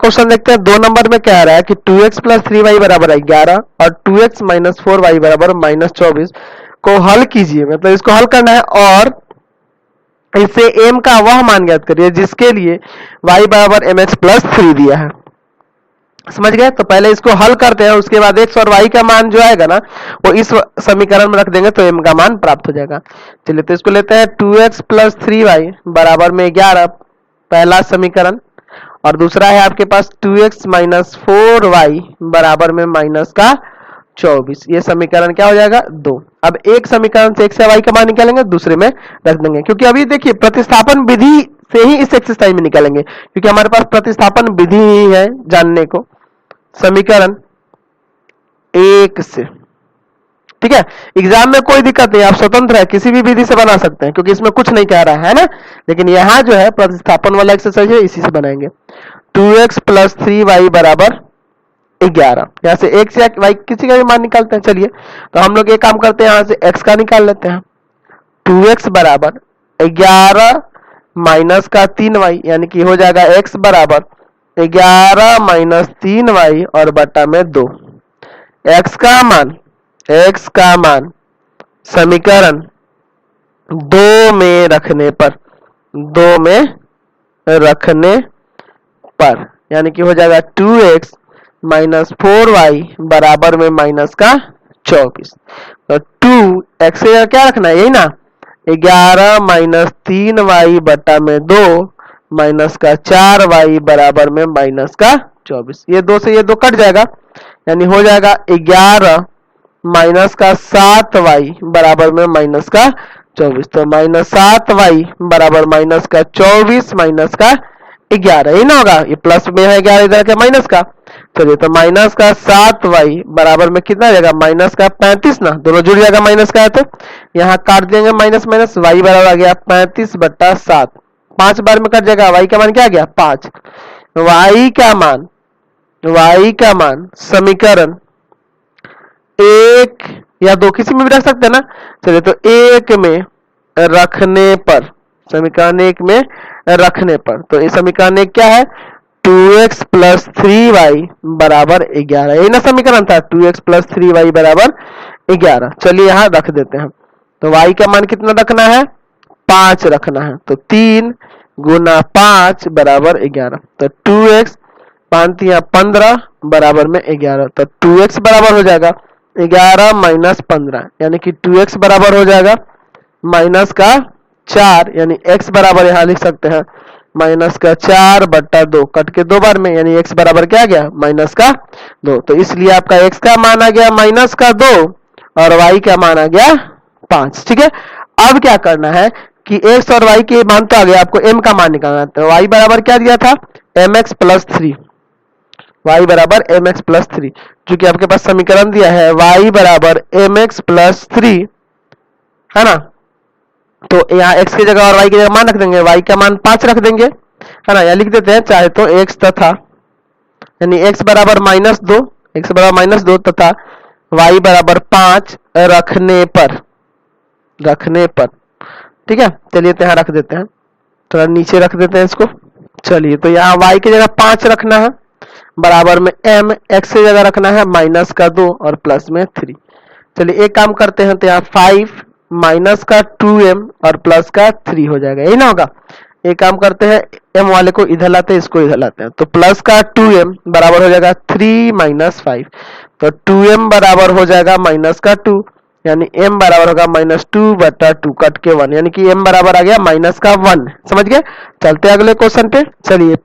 Question देखते हैं। 2 number में क्या आ रहा है कि 2x प्लस 3y बराबर 11 और 2x माइनस 4y बराबर माइनस 24 को हल कीजिए। मतलब इसको हल करना है और इससे m का वह मान ज्ञात करिए जिसके लिए y बराबर mx प्लस 3 दिया है। समझ गए? तो पहले इसको हल करते हैं, उसके बाद x और y का मान जो आएगा ना वो इस समीकरण में रख देंगे तो m का मान प्राप्त हो जाएगा। चलिए तो इसको लेते हैं 2x प्लस 3y बराबर में 11 पहला समीकरण, और दूसरा है आपके पास 2x माइनस 4y बराबर में माइनस का 24। ये समीकरण क्या हो जाएगा? 2। अब एक समीकरण से x या y का मान निकालेंगे, दूसरे में रख देंगे, क्योंकि अभी देखिए प्रतिस्थापन विधि से ही इस एक्सरसाइज में निकालेंगे, क्योंकि हमारे पास प्रतिस्थापन विधि ही है जानने को समीकरण 1 से। ठीक है, एग्जाम में कोई दिक्कत नहीं, आप स्वतंत्र है, किसी भी विधि से बना सकते हैं, क्योंकि इसमें कुछ नहीं कह रहा है ना। लेकिन यहाँ जो है प्रतिस्थापन वाला एक्सरसाइज है, इसी से बनाएंगे। 2x प्लस 3y बराबर 11। यहाँ से x या y किसी का भी मान निकालते हैं। चलिए तो हम लोग एक काम करते हैं, यहाँ से x का निकाल लेते हैं। 2x बराबर 11 माइनस का 3y, यानी कि हो जाएगा x बराबर 11 माइनस 3y और बटा में 2। x का मान समीकरण 2 में रखने पर यानी कि हो जाएगा 2x माइनस 4y बराबर में माइनस का 24। तो 2x से क्या रखना है? यही ना, 11 माइनस 3y बटा में 2 माइनस का 4y बराबर में माइनस का 24। ये 2 से ये 2 कट जाएगा, यानी हो जाएगा 11 माइनस का 7y बराबर में माइनस का 24। तो माइनस 7y बराबर माइनस का 24 माइनस का 11, यही ना होगा। ये प्लस में है 11, इधर का माइनस का। चलिए तो माइनस का 7y बराबर में कितना जाएगा? माइनस का 35 ना, दोनों जुड़ जाएगा माइनस का है तो यहाँ काट देंगे माइनस माइनस, y बराबर आ गया 35 बट्टा 7। 5 बार में कट जाएगा, y का मान क्या आ गया? 5। y का मान समीकरण 1 या 2 किसी में भी रख सकते हैं ना। चलिए तो 1 में रखने पर, समीकरण 1 में रखने पर, तो ये समीकरण 1 क्या है? 2x प्लस 3y बराबर 11। यही ना समीकरण था, 2x प्लस 3y बराबर 11। चलिए यहाँ रख देते हैं। तो y का मान कितना रखना है? 5 रखना है। तो 3 गुना 5 बराबर 11। तो 2x 5 या 15 बराबर में 11। तो 2x बराबर हो जाएगा 11 माइनस 15, यानी कि 2x बराबर हो जाएगा माइनस का 4, यानी x बराबर यहाँ लिख सकते हैं माइनस का 4 बट्टा 2, कट के 2 बार में, यानी x बराबर क्या आ गया? माइनस का 2। तो इसलिए आपका x का मान आ गया माइनस का 2 और y का मान आ गया 5। ठीक है, अब क्या करना है कि x और y के मान तो आ गया, आपको m का मान निकालना है। तो y बराबर क्या दिया था? mx plus 3। y बराबर mx प्लस 3, जो कि आपके पास समीकरण दिया है y बराबर mx प्लस 3, है ना। तो यहाँ x की जगह और y की जगह मान रख देंगे, y का मान 5 रख देंगे, है ना। यहाँ लिख देते हैं चाहे तो x तथा, यानी x बराबर -2, x बराबर -2 तथा y बराबर 5 रखने पर। ठीक है, चलिए तो यहाँ रख देते हैं, थोड़ा नीचे रख देते हैं इसको। चलिए तो यहाँ y की जगह 5 रखना है बराबर में m, x की जगह रखना है माइनस का 2 और प्लस में 3। चलिए एक काम करते हैं, तो यहाँ 5 माइनस का 2m और प्लस का 3 हो जाएगा, यही ना होगा। एक काम करते हैं, m वाले को इधर लाते हैं, इसको इधर लाते हैं। तो प्लस का 2m बराबर हो जाएगा 3 माइनस 5। तो 2m बराबर हो जाएगा माइनस का 2, यानी m बराबर होगा -2 बटा 2, कट के 1, यानी कि m बराबर आ गया माइनस का 1। समझ गए? चलते अगले क्वेश्चन पे। चलिए